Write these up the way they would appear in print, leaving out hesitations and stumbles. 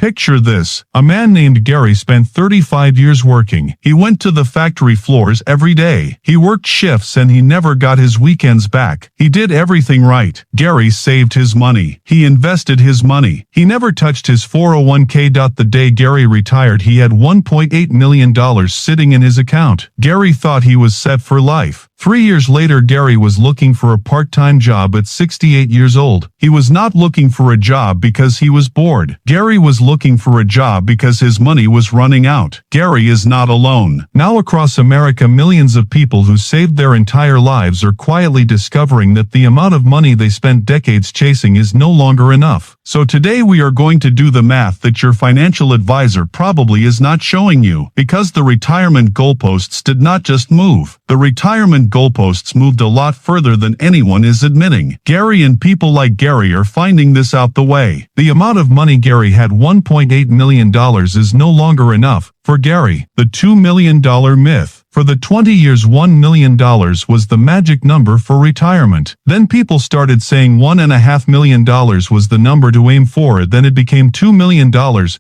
Picture this. A man named Gary spent 35 years working. He went to the factory floors every day. He worked shifts and he never got his weekends back. He did everything right. Gary saved his money. He invested his money. He never touched his 401k. The day Gary retired, he had $1.8 million sitting in his account. Gary thought he was set for life. 3 years later, Gary was looking for a part-time job at 68 years old. He was not looking for a job because he was bored. Gary was looking for a job because his money was running out. Gary is not alone. Now across America, millions of people who saved their entire lives are quietly discovering that the amount of money they spent decades chasing is no longer enough. So today we are going to do the math that your financial advisor probably is not showing you. Because the retirement goalposts did not just move. The retirement goalposts moved a lot further than anyone is admitting. Gary and people like Gary are finding this out the way. The amount of money Gary had, $1.8 million, is no longer enough for Gary. The $2 million myth. For the 20 years, $1 million was the magic number for retirement. Then people started saying $1.5 million was the number to aim for. Then it became $2 million.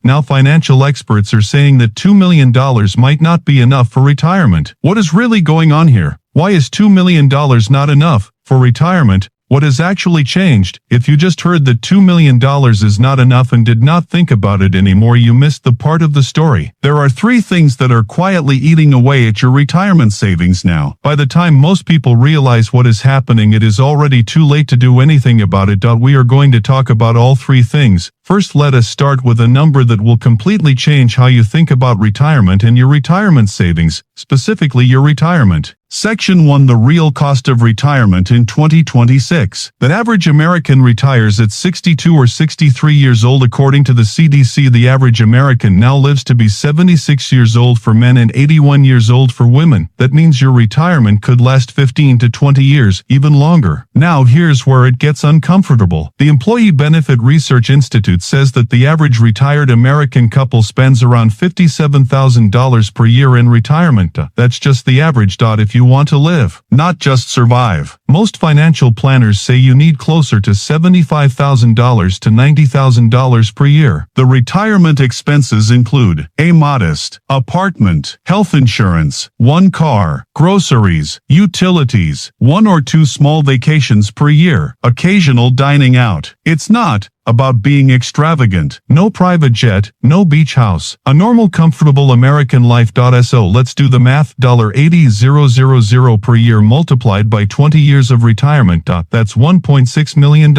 Now financial experts are saying that $2 million might not be enough for retirement. What is really going on here? Why is $2 million not enough for retirement? What has actually changed? If you just heard that $2 million is not enough and did not think about it anymore, you missed the part of the story. There are 3 things that are quietly eating away at your retirement savings now. By the time most people realize what is happening, it is already too late to do anything about it. We are going to talk about all 3 things. First, let us start with a number that will completely change how you think about retirement and your retirement savings, specifically your retirement. Section 1. The real cost of retirement in 2026. The average American retires at 62 or 63 years old. According to the CDC, the average American now lives to be 76 years old for men and 81 years old for women. That means your retirement could last 15 to 20 years, even longer. Now here's where it gets uncomfortable. The Employee Benefit Research Institute says that the average retired American couple spends around $57,000 per year in retirement. That's just the average. If you want to live, not just survive. Most financial planners say you need closer to $75,000 to $90,000 per year. The retirement expenses include a modest apartment, health insurance, 1 car, groceries, utilities, 1 or 2 small vacations per year, occasional dining out. It's not about being extravagant. No private jet, no beach house. A normal, comfortable American life. So let's do the math. $80,000 per year multiplied by 20 years of retirement. That's $1.6 million.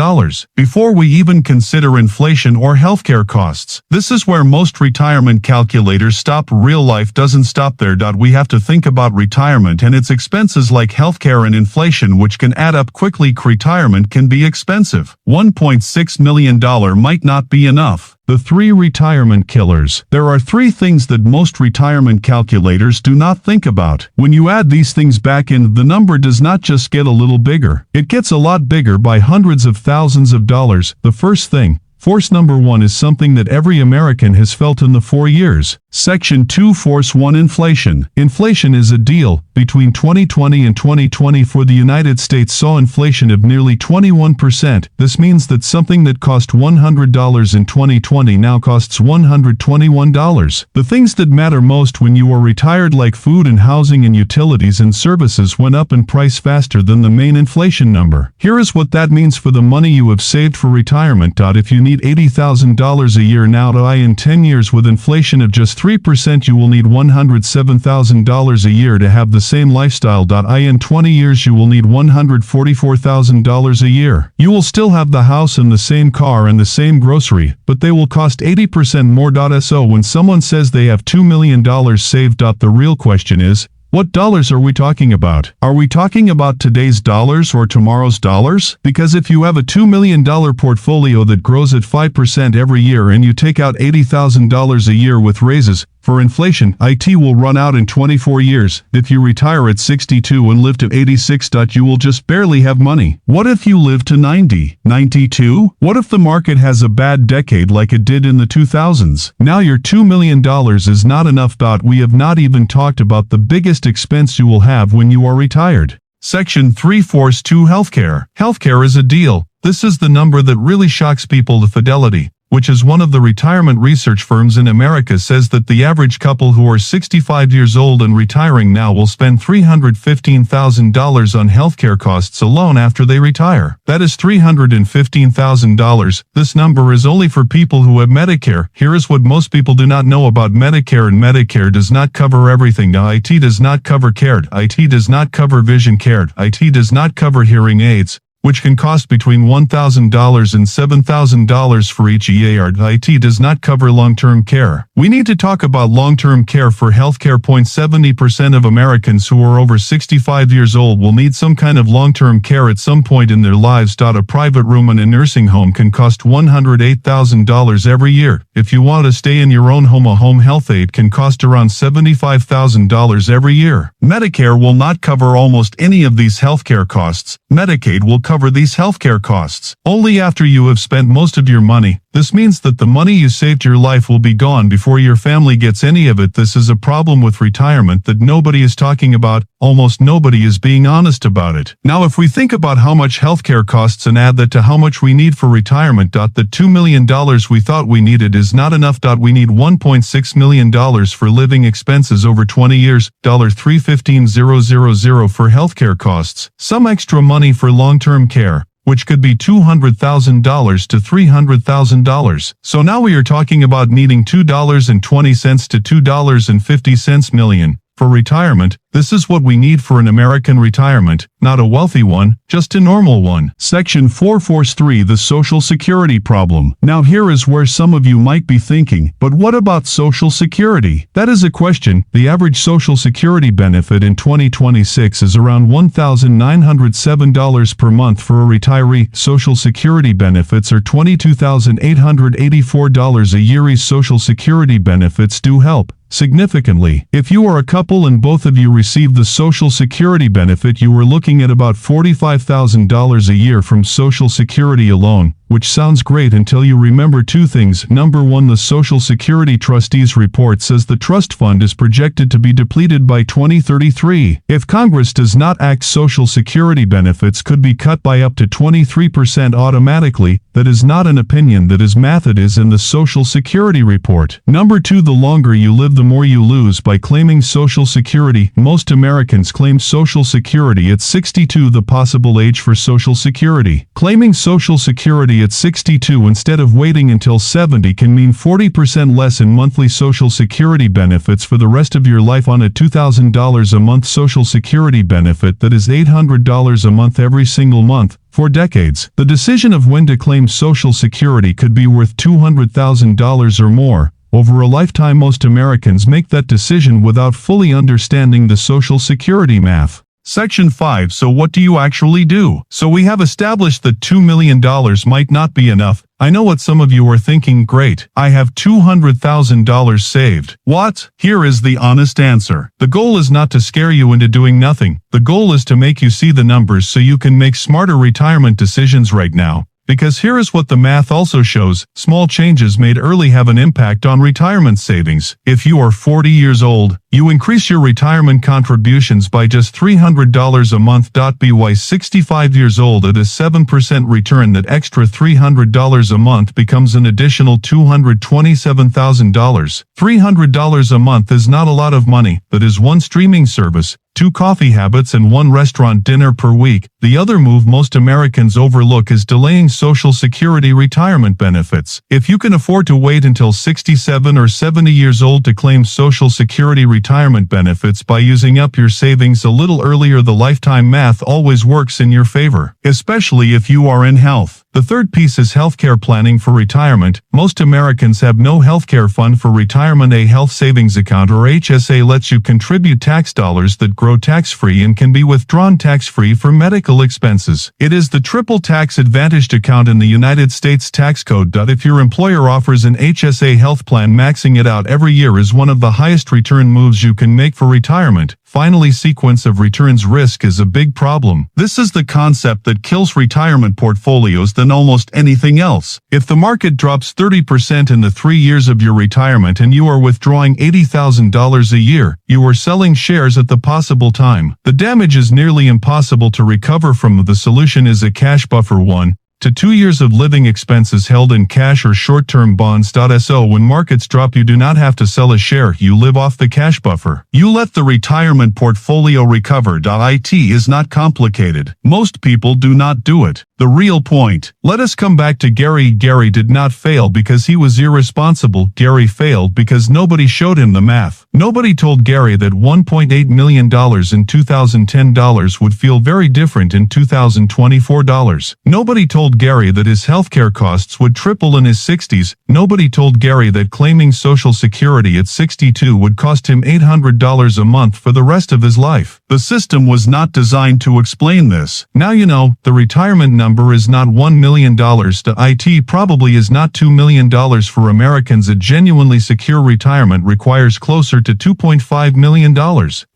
Before we even consider inflation or healthcare costs. This is where most retirement calculators stop. Real life doesn't stop there. We have to think about retirement and its expenses like healthcare and inflation, which can add up quickly. Retirement can be expensive. $1.6 million might not be enough. The 3 retirement killers. There are 3 things that most retirement calculators do not think about. When you add these things back in, the number does not just get a little bigger. It gets a lot bigger by hundreds of thousands of dollars. The first thing, force number 1, is something that every American has felt in the 4 years. Section 2. Force 1. Inflation. Inflation is a deal. Between 2020 and 2020 for the United States saw inflation of nearly 21%. This means that something that cost $100 in 2020 now costs $121. The things that matter most when you are retired, like food and housing and utilities and services, went up in price faster than the main inflation number. Here is what that means for the money you have saved for retirement. If you need $80,000 a year now, in 10 years with inflation of just 3%, you will need $107,000 a year to have the same lifestyle. In 20 years you will need $144,000 a year. You will still have the house and the same car and the same grocery, but they will cost 80% more. So when someone says they have $2 million saved, the real question is, what dollars are we talking about? Are we talking about today's dollars or tomorrow's dollars? Because if you have a $2 million portfolio that grows at 5% every year and you take out $80,000 a year with raises, for inflation, it will run out in 24 years. If you retire at 62 and live to 86, you will just barely have money. What if you live to 90, 92? What if the market has a bad decade like it did in the 2000s? Now your $2 million is not enough. We have not even talked about the biggest expense you will have when you are retired. Section 3. Force 2. Healthcare. Healthcare is a deal. This is the number that really shocks people. The Fidelity which is one of the retirement research firms in America, says that the average couple who are 65 years old and retiring now will spend $315,000 on healthcare costs alone after they retire. That is $315,000. This number is only for people who have Medicare. Here is what most people do not know about Medicare, and Medicare does not cover everything. Now, IT does not cover care. IT does not cover vision care. IT does not cover hearing aids, which can cost between $1,000 and $7,000 for each year. IT does not cover long-term care. We need to talk about long-term care for healthcare. 70% of Americans who are over 65 years old will need some kind of long-term care at some point in their lives. A private room in a nursing home can cost $108,000 every year. If you want to stay in your own home, a home health aid can cost around $75,000 every year. Medicare will not cover almost any of these healthcare costs. Medicaid will cover these healthcare costs only after you have spent most of your money. This means that the money you saved your life will be gone before your family gets any of it. This is a problem with retirement that nobody is talking about. Almost nobody is being honest about it. Now, if we think about how much healthcare costs and add that to how much we need for retirement, the $2 million we thought we needed is not enough. We need $1.6 million for living expenses over 20 years, $315,000 for healthcare costs, some extra money for long-term care, which could be $200,000 to $300,000. So now we are talking about needing $2.20 to $2.50 million for retirement. This is what we need for an American retirement, not a wealthy one, just a normal one. Section 443, the Social Security problem. Now here is where some of you might be thinking, but what about Social Security? That is a question. The average Social Security benefit in 2026 is around $1,907 per month for a retiree. Social Security benefits are $22,884 a year. Social Security benefits do help significantly. If you are a couple and both of you receive the Social Security benefit, you are looking at about $45,000 a year from Social Security alone, which sounds great until you remember two things. Number one, the Social Security Trustees report says the trust fund is projected to be depleted by 2033. If Congress does not act, Social Security benefits could be cut by up to 23% automatically. That is not an opinion, that is math. It is in the Social Security report. Number two, the longer you live, the more you lose by claiming Social Security. Most Americans claim Social Security at 62, the possible age for Social Security. Claiming Social Security at 62 instead of waiting until 70 can mean 40% less in monthly Social Security benefits for the rest of your life. On a $2,000 a month Social Security benefit, that is $800 a month every single month. For decades, the decision of when to claim Social Security could be worth $200,000 or more. Over a lifetime, most Americans make that decision without fully understanding the Social Security math. Section 5. So what do you actually do? So we have established that $2 million might not be enough. I know what some of you are thinking. Great, I have $200,000 saved. What? Here is the honest answer. The goal is not to scare you into doing nothing. The goal is to make you see the numbers so you can make smarter retirement decisions right now. Because here is what the math also shows. Small changes made early have an impact on retirement savings. If you are 40 years old, you increase your retirement contributions by just $300 a month. By 65 years old at a 7% return, that extra $300 a month becomes an additional $227,000. $300 a month is not a lot of money. That is one streaming service, 2 coffee habits, and 1 restaurant dinner per week. The other move most Americans overlook is delaying Social Security retirement benefits. If you can afford to wait until 67 or 70 years old to claim Social Security retirement benefits by using up your savings a little earlier, the lifetime math always works in your favor, especially if you are in health. The third piece is healthcare planning for retirement. Most Americans have no healthcare fund for retirement. A health savings account, or HSA, lets you contribute tax dollars that grow tax-free and can be withdrawn tax-free for medical expenses. It is the triple tax advantaged account in the United States tax code. If your employer offers an HSA health plan, maxing it out every year is one of the highest return moves you can make for retirement. Finally, sequence of returns risk is a big problem. This is the concept that kills retirement portfolios than almost anything else. If the market drops 30% in the 3 years of your retirement and you are withdrawing $80,000 a year, you are selling shares at the possible time. The damage is nearly impossible to recover from. The solution is a cash buffer. 1. to 2 years of living expenses held in cash or short-term bonds. So when markets drop, you do not have to sell a share, you live off the cash buffer. You let the retirement portfolio recover. It is not complicated. Most people do not do it. The real point. Let us come back to Gary. Gary did not fail because he was irresponsible. Gary failed because nobody showed him the math. Nobody told Gary that $1.8 million in 2010 would feel very different in 2024 dollars. Nobody told Gary that his healthcare costs would triple in his 60s. Nobody told Gary that claiming Social Security at 62 would cost him $800 a month for the rest of his life. The system was not designed to explain this. Now you know, the retirement number is not $1 million. It probably is not $2 million for Americans. A genuinely secure retirement requires closer to $2.5 million.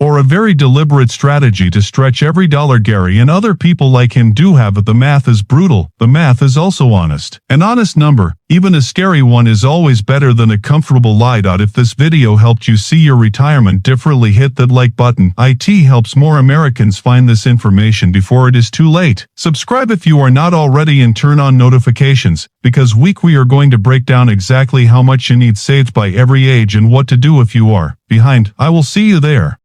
Or a very deliberate strategy to stretch every dollar. Gary and other people like him do have it. The math is brutal. The math is also honest. An honest number, even a scary one, is always better than a comfortable lie. If this video helped you see your retirement differently, hit that like button. It helps more Americans find this information before it is too late. Subscribe if you are not already and turn on notifications, because we are going to break down exactly how much you need saved by every age and what to do if you are behind. I will see you there.